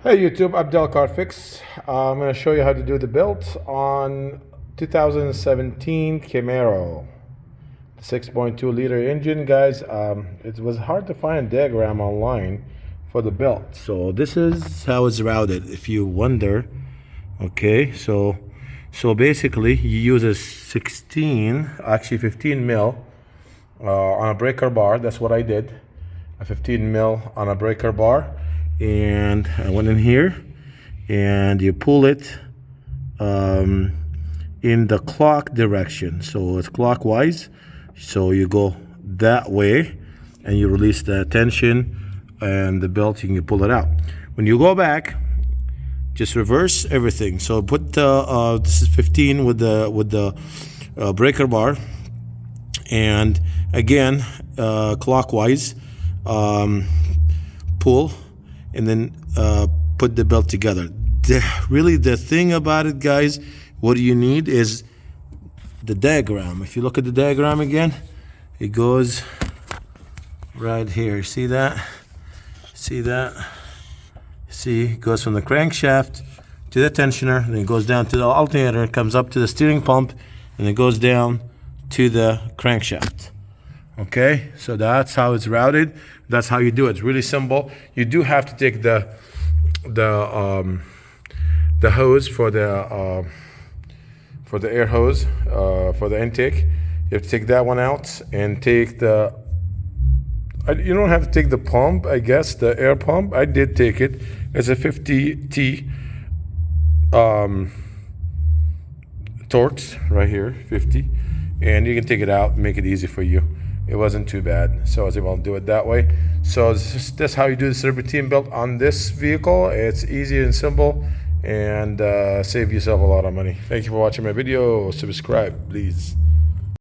Hey YouTube, Abdel Car Fix. I'm going to show you how to do the build on 2017 Camaro. 6.2 liter engine, guys. It was hard to find a diagram online for the build. So this is how it's routed, if you wonder. Okay, so basically you use a 15 mil on a breaker bar. That's what I did. A 15 mil on a breaker bar. And I went in here and you pull it in the clock direction, so it's clockwise, so you go that way and you release the tension and the belt, you can pull it out. When you go back, just reverse everything. So put this is 15 with the breaker bar, and again clockwise, pull, and then put the belt together. Really, the thing about it, guys, what do you need is the diagram. If you look at the diagram again, it goes right here. See that? See that? See, it goes from the crankshaft to the tensioner, then it goes down to the alternator, it comes up to the steering pump, and it goes down to the crankshaft. Okay, so that's how it's routed. That's how you do it. It's really simple. You do have to take the hose for the air hose for the intake. You have to take that one out and take the. You don't have to take the pump, I guess, the air pump. I did take it. It's a 50T Torx right here, 50, and you can take it out and make it easy for you. It wasn't too bad, so I was able to do it that way. So that's how you do the Serpentine build on this vehicle. It's easy and simple, and save yourself a lot of money. Thank you for watching my video. Subscribe, please.